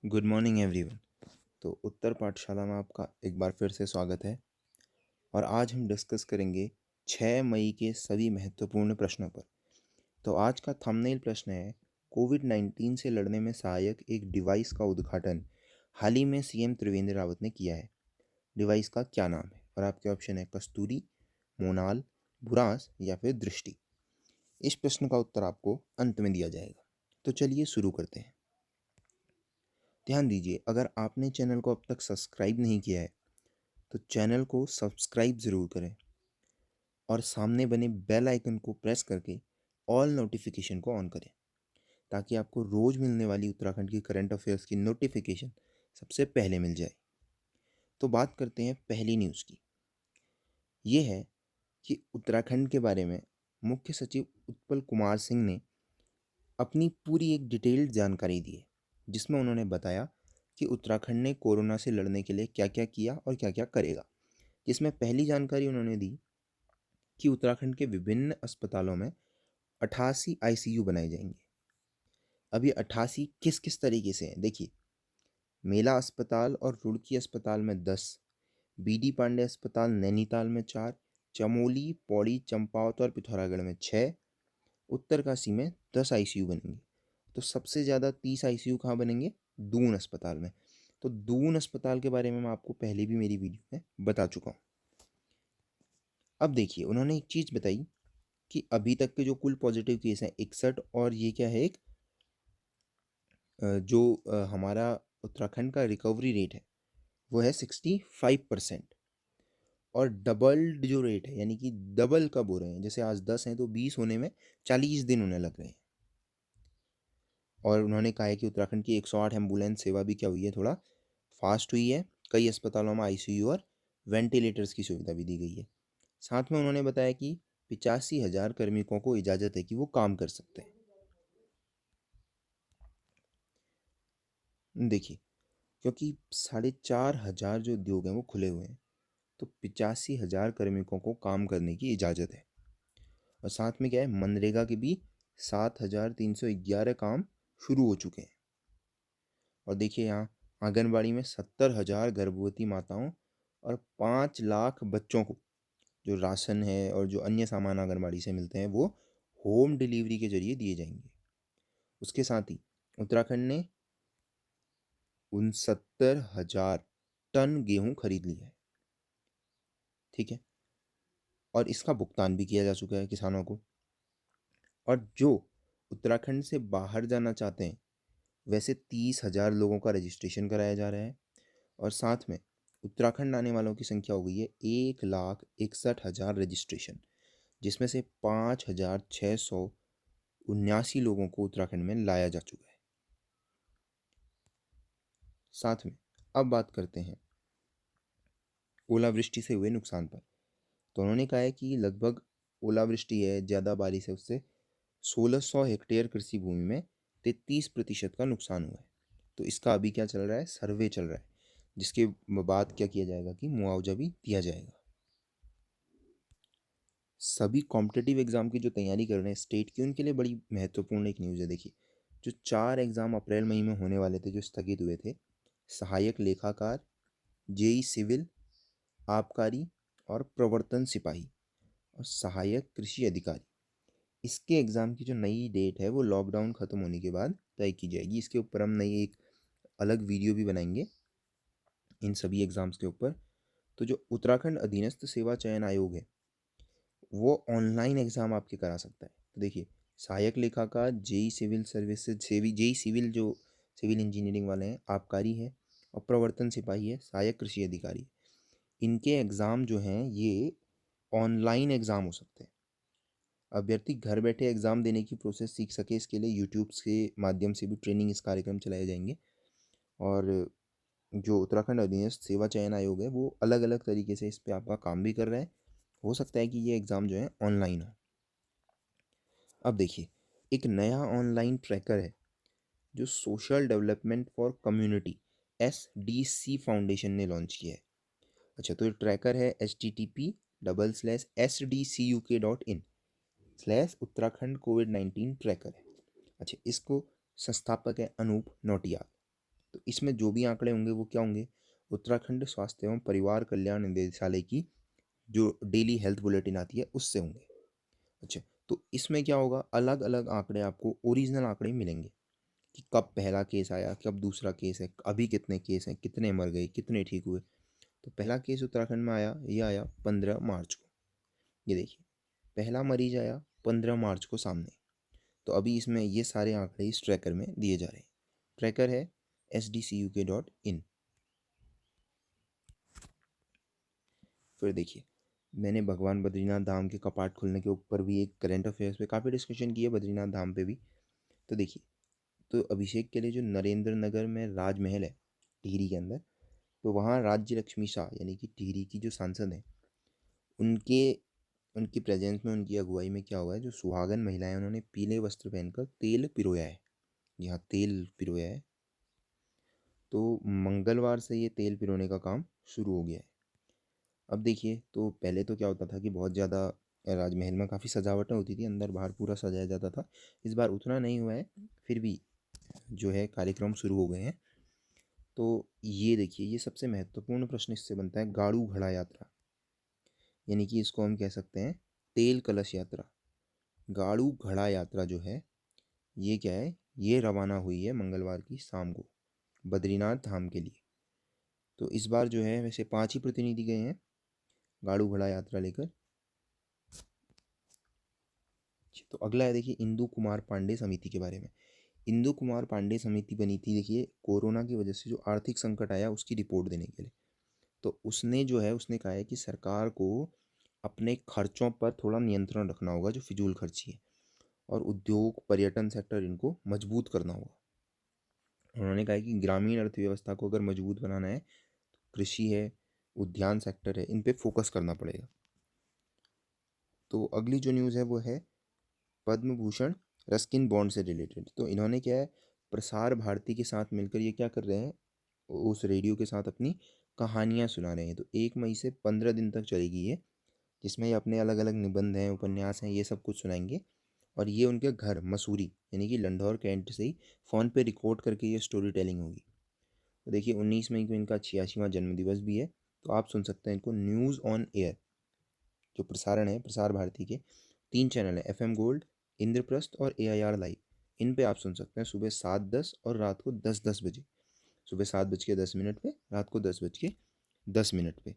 Good morning everyone. तो उत्तर पाठशाला में आपका एक बार फिर से स्वागत है। और आज हम डिस्कस करेंगे 6 मई के सभी महत्वपूर्ण प्रश्नों पर। तो आज का थंबनेल प्रश्न है, कोविड-19 से लड़ने में सहायक एक डिवाइस का उद्घाटन हाल ही में सीएम त्रिवेंद्र रावत ने किया है। डिवाइस का क्या नाम है? और आपके ऑप्शन है कस्तूरी, मोनाल, बुरांस या फिर दृष्टि। इस प्रश्न का उत्तर आपको अंत में दिया जाएगा। तो चलिए शुरू करते हैं। ध्यान दीजिए, अगर आपने चैनल को अब तक सब्सक्राइब नहीं किया है तो चैनल को सब्सक्राइब ज़रूर करें और सामने बने बेल आइकन को प्रेस करके ऑल नोटिफिकेशन को ऑन करें, ताकि आपको रोज़ मिलने वाली उत्तराखंड की करंट अफेयर्स की नोटिफिकेशन सबसे पहले मिल जाए। तो बात करते हैं पहली न्यूज़ की। ये है कि उत्तराखंड के बारे में मुख्य सचिव उत्पल कुमार सिंह ने अपनी पूरी एक डिटेल्ड जानकारी दी है, जिसमें उन्होंने बताया कि उत्तराखंड ने कोरोना से लड़ने के लिए क्या क्या किया और क्या क्या करेगा। जिसमें पहली जानकारी उन्होंने दी कि उत्तराखंड के विभिन्न अस्पतालों में 88 आईसीयू बनाए जाएंगे। अब ये 88 किस किस तरीके से हैं देखिए। मेला अस्पताल और रुड़की अस्पताल में 10, बीडी पांडे अस्पताल नैनीताल में 4, चमोली, पौड़ी, चंपावत और पिथौरागढ़ में 6, उत्तरकाशी में 10 आईसीयू बनेंगे। तो सबसे ज़्यादा 30 आईसीयू कहाँ बनेंगे? दून अस्पताल में। तो दून अस्पताल के बारे में मैं आपको पहले भी मेरी वीडियो में बता चुका हूँ। अब देखिए, उन्होंने एक चीज़ बताई कि अभी तक के जो कुल पॉजिटिव केस हैं 61, और ये क्या है एक जो हमारा उत्तराखंड का रिकवरी रेट है वो है 65%। और डबल्ड जो रेट है, यानी कि डबल कब हो रहे हैं, जैसे आज 10 हैं तो 20 होने में 40 दिन होने लग रहे हैं। और उन्होंने कहा है कि उत्तराखंड की 108 एम्बुलेंस सेवा भी क्या हुई है, थोड़ा फास्ट हुई है। कई अस्पतालों में आईसीयू और वेंटिलेटर्स की सुविधा भी दी गई है। साथ में उन्होंने बताया कि 85,000 कार्मिकों को इजाज़त है कि वो काम कर सकते हैं। देखिए, क्योंकि 4,500 जो उद्योग हैं वो खुले हुए हैं, तो 85,000 कार्मिकों को काम करने की इजाज़त है। और साथ में क्या है, मनरेगा के भी 7,311 काम शुरू हो चुके हैं। और देखिए, यहाँ आंगनबाड़ी में 70,000 गर्भवती माताओं और 5 लाख बच्चों को जो राशन है और जो अन्य सामान आंगनबाड़ी से मिलते हैं वो होम डिलीवरी के जरिए दिए जाएंगे। उसके साथ ही उत्तराखंड ने 69,000 टन गेहूं खरीद लिया है। ठीक है। और इसका भुगतान भी किया जा चुका है किसानों को। और जो उत्तराखंड से बाहर जाना चाहते हैं, वैसे 30,000 लोगों का रजिस्ट्रेशन कराया जा रहा है। और साथ में उत्तराखंड आने वालों की संख्या हो गई है 1,61,000 रजिस्ट्रेशन, जिसमें से 5,679 लोगों को उत्तराखंड में लाया जा चुका है। साथ में अब बात करते हैं ओलावृष्टि से हुए नुकसान पर। तो उन्होंने कहा है कि लगभग ओलावृष्टि है, ज़्यादा बारिश है, उससे 1,600 हेक्टेयर कृषि भूमि में 33% का नुकसान हुआ है। तो इसका अभी क्या चल रहा है, सर्वे चल रहा है, जिसके बाद क्या किया जाएगा कि मुआवजा भी दिया जाएगा। सभी कॉम्पिटिटिव एग्ज़ाम की जो तैयारी कर रहे हैं स्टेट की, उनके लिए बड़ी महत्वपूर्ण एक न्यूज़ है। देखिए, जो 4 एग्ज़ाम अप्रैल मई में होने वाले थे जो स्थगित हुए थे, सहायक लेखाकार, जेई सिविल, आबकारी और प्रवर्तन सिपाही और सहायक कृषि अधिकारी, इसके एग्ज़ाम की जो नई डेट है वो लॉकडाउन ख़त्म होने के बाद तय की जाएगी। इसके ऊपर हम नई एक अलग वीडियो भी बनाएंगे इन सभी एग्ज़ाम्स के ऊपर। तो जो उत्तराखंड अधीनस्थ सेवा चयन आयोग है वो ऑनलाइन एग्ज़ाम आपके करा सकता है। तो देखिए, सहायक लेखाकार, JE civil services JE civil जो सिविल इंजीनियरिंग वाले हैं, आबकारी है और प्रवर्तन सिपाही है, सहायक कृषि अधिकारी, इनके एग्ज़ाम जो हैं ये ऑनलाइन एग्ज़ाम हो सकते हैं। अभ्यर्थी घर बैठे एग्ज़ाम देने की प्रोसेस सीख सके, इसके लिए यूट्यूब के माध्यम से भी ट्रेनिंग इस कार्यक्रम चलाए जाएंगे। और जो उत्तराखंड अधीनस्थ सेवा चयन आयोग है वो अलग अलग तरीके से इस पर आपका काम भी कर रहा है। हो सकता है कि ये एग्ज़ाम जो है ऑनलाइन हो। अब देखिए, एक नया ऑनलाइन ट्रैकर है जो social development for community SDC foundation ने लॉन्च किया है। अच्छा, तो ये ट्रैकर है http://sdcuk.in/उत्तराखंड कोविड-19 ट्रैकर है। अच्छा, इसको संस्थापक है अनूप नौटियाल। तो इसमें जो भी आंकड़े होंगे वो क्या होंगे, उत्तराखंड स्वास्थ्य एवं परिवार कल्याण निदेशालय की जो डेली हेल्थ बुलेटिन आती है उससे होंगे। अच्छा, तो इसमें क्या होगा, अलग अलग आंकड़े आपको ओरिजिनल आंकड़े मिलेंगे कि कब पहला केस आया, कब दूसरा केस है, अभी कितने केस हैं, कितने मर गए, कितने ठीक हुए। तो पहला केस उत्तराखंड में आया, ये आया 15 मार्च को। ये देखिए, पहला मरीज आया 15 मार्च को सामने। तो अभी इसमें ये सारे आंकड़े इस ट्रैकर में दिए जा रहे हैं। ट्रैकर है sdcuk.in। फिर देखिए, मैंने भगवान बद्रीनाथ धाम के कपाट खुलने के ऊपर भी एक करंट अफेयर्स पे काफ़ी डिस्कशन की है, बद्रीनाथ धाम पे भी। तो देखिए, तो अभिषेक के लिए जो नरेंद्र नगर में राजमहल है टिहरी के अंदर, तो वहाँ राज्य लक्ष्मी शाह यानी कि टिहरी की जो सांसद हैं, उनके उनकी प्रेजेंस में, उनकी अगुवाई में क्या हुआ है, जो सुहागन महिलाएं उन्होंने पीले वस्त्र पहनकर तेल पिरोया है। यहाँ तेल पिरोया है। तो मंगलवार से ये तेल पिरोने का काम शुरू हो गया है। अब देखिए, तो पहले तो क्या होता था कि बहुत ज़्यादा राजमहल में काफ़ी सजावटें होती थी, अंदर बाहर पूरा सजाया जाता था। इस बार उतना नहीं हुआ है, फिर भी जो है कार्यक्रम शुरू हो गए हैं। तो ये देखिए, ये सबसे महत्वपूर्ण प्रश्न इससे बनता है, गाड़ू घड़ा यात्रा, यानी कि इसको हम कह सकते हैं तेल कलश यात्रा। गाड़ू घड़ा यात्रा जो है, ये क्या है, ये रवाना हुई है मंगलवार की शाम को बद्रीनाथ धाम के लिए। तो इस बार जो है वैसे 5 ही प्रतिनिधि गए हैं गाड़ू घड़ा यात्रा लेकर। तो अगला है देखिए, इंदु कुमार पांडे समिति के बारे में। इंदु कुमार पांडे समिति बनी थी, देखिए कोरोना की वजह से जो आर्थिक संकट आया उसकी रिपोर्ट देने के लिए। तो उसने जो है, उसने कहा है कि सरकार को अपने खर्चों पर थोड़ा नियंत्रण रखना होगा, जो फिजूल खर्ची है, और उद्योग पर्यटन सेक्टर इनको मजबूत करना होगा। उन्होंने कहा है कि ग्रामीण अर्थव्यवस्था को अगर मजबूत बनाना है, तो कृषि है, उद्यान सेक्टर है, इन पे फोकस करना पड़ेगा। तो अगली जो न्यूज़ है वो है पद्म भूषण रस्किन बॉन्ड से रिलेटेड। तो इन्होंने क्या है, प्रसार भारती के साथ मिलकर ये क्या कर रहे हैं, उस रेडियो के साथ अपनी कहानियाँ सुना रहे हैं। तो 1 मई से 15 दिन तक चलेगी ये, जिसमें ये अपने अलग अलग निबंध हैं, उपन्यास हैं, ये सब कुछ सुनाएंगे। और ये उनके घर मसूरी यानी कि लंढौर कैंट से ही फ़ोन पे रिकॉर्ड करके ये स्टोरी टेलिंग होगी। तो देखिए, 19 मई को इनका 86वां जन्मदिवस भी है। तो आप सुन सकते हैं इनको न्यूज़ ऑन एयर, जो प्रसारण है प्रसार भारती के 3 चैनल हैं, FM गोल्ड, इंद्रप्रस्थ और AIR लाइव। इन पे आप सुन सकते हैं सुबह 7:10 और रात को 10:10 बजे। सुबह 7:10 पे, रात को 10:10 पे।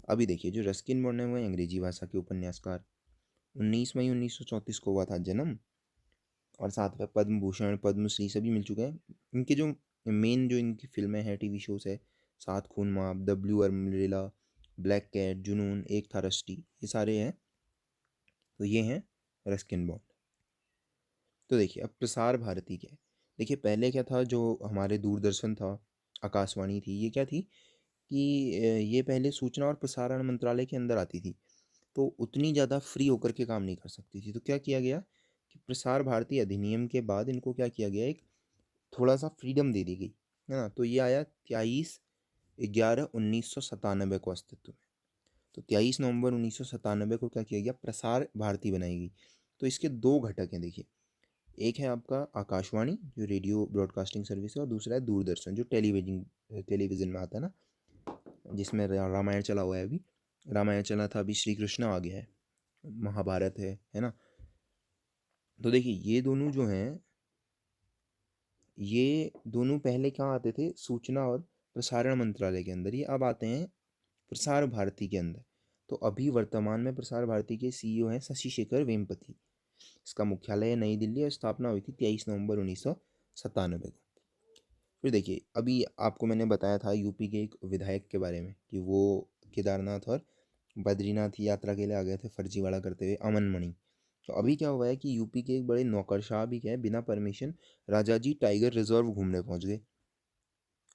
अभी देखिए, जो रस्किन बॉन्ड है वो हैं अंग्रेजी भाषा के उपन्यासकार। 19 मई 1934 को हुआ था जन्म, और साथ में पद्म भूषण पद्मश्री सभी मिल चुके हैं। इनके जो मेन जो इनकी फिल्में हैं, टीवी शोज है, सात खून माफ, डब्ल्यू अमरेला, ब्लैक कैट, जुनून, एक था रस्टी, ये सारे हैं। तो ये हैं रस्किन बॉन्ड। तो देखिए, अब प्रसार भारती क्या है। देखिए, पहले क्या था, जो हमारे दूरदर्शन था, आकाशवाणी थी, ये क्या थी कि ये पहले सूचना और प्रसारण मंत्रालय के अंदर आती थी। तो उतनी ज़्यादा फ्री होकर के काम नहीं कर सकती थी। तो क्या किया गया कि प्रसार भारती अधिनियम के बाद इनको क्या किया गया, एक थोड़ा सा फ्रीडम दे दी गई, है ना। तो ये आया 23/11/1997 को अस्तित्व में। तो 23 नवंबर 1997 को क्या किया गया, प्रसार भारती बनाई गई। तो इसके दो घटक हैं देखिए, एक है आपका आकाशवाणी जो रेडियो ब्रॉडकास्टिंग सर्विस है, और दूसरा है दूरदर्शन जो टेलीविजन टेलीविज़न में आता है ना, जिसमें रामायण चला हुआ है अभी। रामायण चला था, अभी श्री कृष्ण आ गया है, महाभारत है ना। तो देखिए, ये दोनों जो हैं, ये दोनों पहले कहाँ आते थे, सूचना और प्रसारण मंत्रालय के अंदर, ये अब आते हैं प्रसार भारती के अंदर। तो अभी वर्तमान में प्रसार भारती के CEO हैं शशि शेखर वेम्पति। इसका मुख्यालय है नई दिल्ली और स्थापना हुई थी 23 नवंबर 1997 को। फिर देखिए, अभी आपको मैंने बताया था यूपी के एक विधायक के बारे में कि वो केदारनाथ और बद्रीनाथ यात्रा के लिए आ गए थे फर्जीवाड़ा करते हुए, अमन मणि। तो अभी क्या हुआ है कि यूपी के एक बड़े नौकरशाह भी क्या है, बिना परमिशन राजाजी टाइगर रिजर्व घूमने पहुंच गए,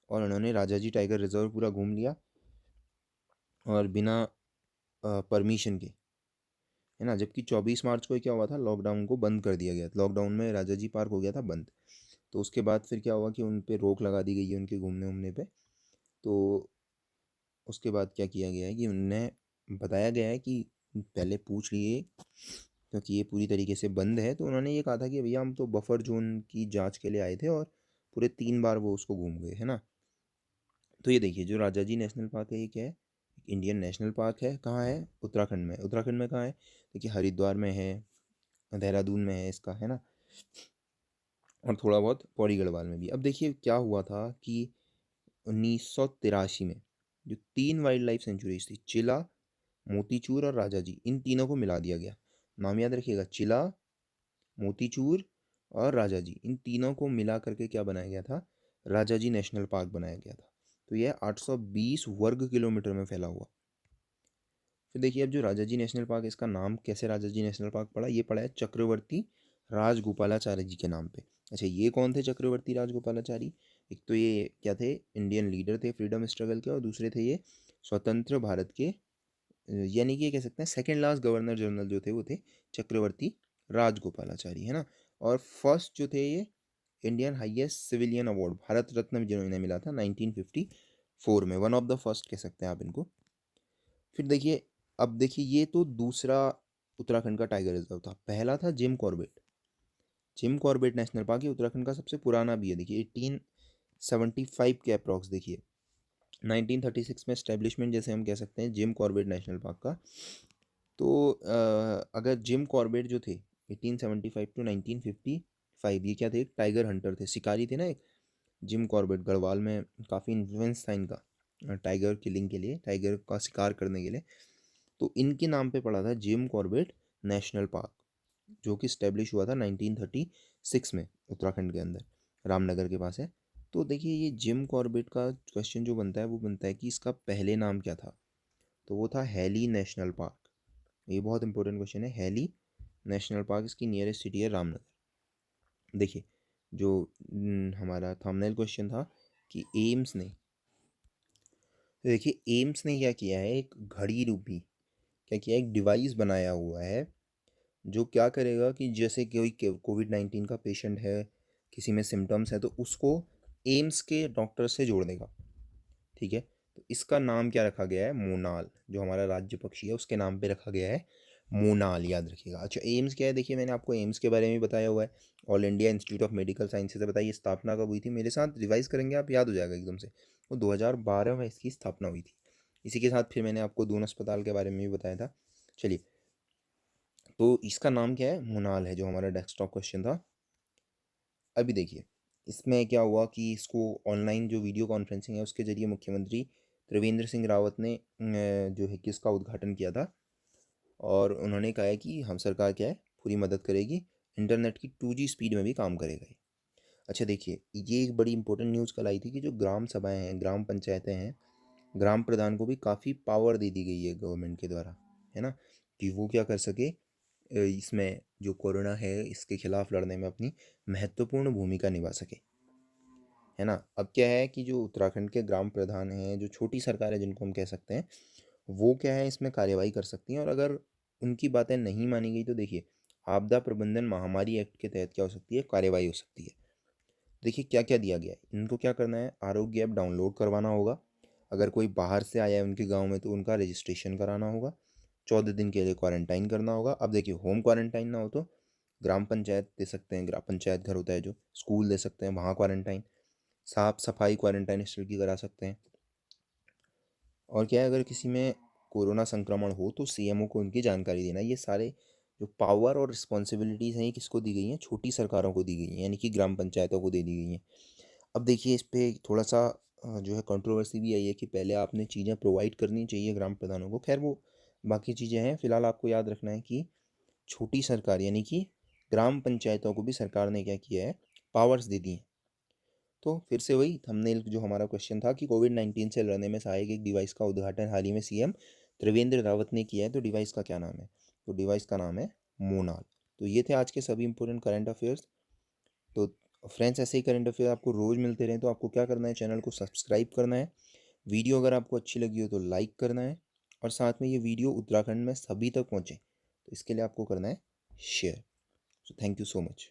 और उन्होंने राजाजी टाइगर रिजर्व पूरा घूम लिया, और बिना परमिशन के, है ना। जबकि 24 मार्च को क्या हुआ था, लॉकडाउन को बंद कर दिया गया, लॉकडाउन में राजाजी पार्क हो गया था बंद। तो उसके बाद फिर क्या हुआ कि उन पे रोक लगा दी गई है उनके घूमने उमने पे। तो उसके बाद क्या किया गया है कि उन्हें बताया गया है कि पहले पूछ लिए, क्योंकि ये पूरी तरीके से बंद है। तो उन्होंने ये कहा था कि भैया हम तो बफर जोन की जांच के लिए आए थे, और पूरे 3 बार वो उसको घूम गए, है ना। तो ये देखिए जो राजाजी नेशनल पार्क है ये क्या है, इंडियन नेशनल पार्क है। कहाँ है, उत्तराखंड में। उत्तराखंड में कहाँ है, देखिए हरिद्वार में है, देहरादून में है इसका, है ना, और थोड़ा बहुत पौड़ी गढ़वाल में भी। अब देखिए क्या हुआ था कि 1983 में जो 3 वाइल्ड लाइफ सेंचुरीज थी, चिला, मोतीचूर और राजाजी, इन तीनों को मिला दिया गया। नाम याद रखिएगा, चिला, मोतीचूर और राजाजी, इन तीनों को मिला करके क्या बनाया गया था, राजाजी नेशनल पार्क बनाया गया था। तो यह 820 वर्ग किलोमीटर में फैला हुआ। फिर देखिए अब जो राजाजी नेशनल पार्क है, इसका नाम कैसे राजाजी नेशनल पार्क पड़ा, ये पड़ा है चक्रवर्ती राजगोपालाचारी जी के नाम पे। अच्छा, ये कौन थे चक्रवर्ती राजगोपालाचारी, एक तो ये क्या थे, इंडियन लीडर थे फ्रीडम स्ट्रगल के, और दूसरे थे ये स्वतंत्र भारत के, यानी कि ये कह सकते हैं सेकेंड लास्ट गवर्नर जनरल जो थे वो थे चक्रवर्ती राजगोपालाचारी, है ना। और फर्स्ट जो थे ये Indian highest civilian award Bharat Ratna जिन्होंने मिला था 1954 में, वन ऑफ द फर्स्ट कह सकते हैं आप इनको। फिर देखिए, अब देखिए ये तो दूसरा उत्तराखंड का टाइगर रिजर्व था। पहला था Jim Corbett. Jim Corbett national park ये उत्तराखंड का सबसे पुराना भी है। देखिए 1875 के अप्रॉक्स, देखिए 1936 में एस्टेब्लिशमेंट जैसे हम कह सकते हैं जिम कॉर्बेट नेशनल पार्क का। तो अगर जिम कॉर्बेट जो थे 1875 टू 1955, ये क्या थे, एक टाइगर हंटर थे, शिकारी थे ना एक। जिम कॉर्बेट गढ़वाल में काफ़ी इन्फ्लुएंस था इनका टाइगर किलिंग के लिए, टाइगर का शिकार करने के लिए। तो इनके नाम पे पड़ा था जिम कॉर्बेट नेशनल पार्क, जो कि स्टैब्लिश हुआ था 1936 में उत्तराखंड के अंदर, रामनगर के पास है। तो देखिए ये जिम कॉर्बेट का क्वेश्चन जो बनता है वो बनता है कि इसका पहले नाम क्या था, तो वो था हैली नेशनल पार्क। ये बहुत इंपॉर्टेंट क्वेश्चन है, हैली नेशनल पार्क, इसकी नियरेस्ट सिटी है रामनगर। देखिए जो हमारा थंबनेल क्वेश्चन था कि एम्स ने, देखिए एम्स ने क्या किया है, एक घड़ी रूपी क्या किया, एक डिवाइस बनाया हुआ है जो क्या करेगा कि जैसे कोई कोविड-19 का पेशेंट है, किसी में सिम्टम्स है, तो उसको एम्स के डॉक्टर से जोड़ देगा। ठीक है, तो इसका नाम क्या रखा गया है, मोनाल, जो हमारा राज्य पक्षी है उसके नाम पे रखा गया है मोनाल, याद रखिएगा। अच्छा एम्स क्या है, देखिए मैंने आपको एम्स के बारे में बताया हुआ है, all India institute of medical sciences है। बताइए स्थापना कब हुई थी, मेरे साथ रिवाइज करेंगे आप, याद हो जाएगा एकदम से। वो 2012 में इसकी स्थापना हुई थी। इसी के साथ फिर मैंने आपको दून अस्पताल के बारे में भी बताया था। चलिए, तो इसका नाम क्या है, मोनाल है, जो हमारा डेस्कटॉप क्वेश्चन था। अभी देखिए इसमें क्या हुआ कि इसको ऑनलाइन जो वीडियो कॉन्फ्रेंसिंग है उसके जरिए मुख्यमंत्री त्रिवेंद्र सिंह रावत ने जो है कि इसका उद्घाटन किया था, और उन्होंने कहा है कि हम सरकार क्या है पूरी मदद करेगी, इंटरनेट की 2G स्पीड में भी काम करेगा ये। अच्छा देखिए, ये एक बड़ी इंपॉर्टेंट न्यूज़ कल आई थी कि जो ग्राम सभाएं हैं, ग्राम पंचायतें हैं, ग्राम प्रधान को भी काफ़ी पावर दे दी गई है गवर्नमेंट के द्वारा, है ना, कि वो क्या कर सके, इसमें जो कोरोना है इसके खिलाफ लड़ने में अपनी महत्वपूर्ण भूमिका निभा सके, है ना। अब क्या है कि जो उत्तराखंड के ग्राम प्रधान हैं, जो छोटी सरकार है जिनको हम कह सकते हैं, वो क्या है इसमें कार्यवाही कर सकती हैं, और अगर उनकी बातें नहीं मानी गई तो देखिए आपदा प्रबंधन महामारी एक्ट के तहत क्या हो सकती है, कार्यवाही हो सकती है। देखिए क्या क्या दिया गया है, इनको क्या करना है, आरोग्य ऐप डाउनलोड करवाना होगा, अगर कोई बाहर से आया है उनके गांव में तो उनका रजिस्ट्रेशन कराना होगा, 14 दिन के लिए क्वारंटाइन करना होगा। अब देखिए होम क्वारंटाइन ना हो तो ग्राम पंचायत दे सकते हैं, ग्राम पंचायत घर होता है जो, स्कूल दे सकते हैं, वहाँ क्वारंटाइन, साफ सफाई क्वारंटाइन स्टाइल की करा सकते हैं। और क्या है, अगर किसी में कोरोना संक्रमण हो तो सीएमओ को उनकी जानकारी देना। ये सारे जो पावर और रिस्पॉन्सिबिलिटीज़ हैं ये किसको दी गई हैं, छोटी सरकारों को दी गई हैं, यानी कि ग्राम पंचायतों को दे दी गई हैं। अब देखिए इस पे थोड़ा सा जो है कंट्रोवर्सी भी आई है कि पहले आपने चीज़ें प्रोवाइड करनी चाहिए ग्राम प्रधानों को, खैर वो बाकी चीज़ें हैं। फिलहाल आपको याद रखना है कि छोटी सरकार यानी कि ग्राम पंचायतों को भी सरकार ने क्या किया है, पावर्स दे दी हैं। तो फिर से वही थंबनेल जो हमारा क्वेश्चन था कि कोविड-19 से लड़ने में सहायक एक डिवाइस का उद्घाटन हाल ही में सीएम त्रिवेंद्र रावत ने किया है, तो डिवाइस का क्या नाम है, तो डिवाइस का नाम है मोनाल। तो ये थे आज के सभी इंपॉर्टेंट करंट अफेयर्स। तो फ्रेंड्स ऐसे ही करंट अफेयर आपको रोज़ मिलते रहें तो आपको क्या करना है, चैनल को सब्सक्राइब करना है, वीडियो अगर आपको अच्छी लगी हो तो लाइक करना है, और साथ में ये वीडियो उत्तराखंड में सभी तक पहुँचे तो इसके लिए आपको करना है share. So thank you so much.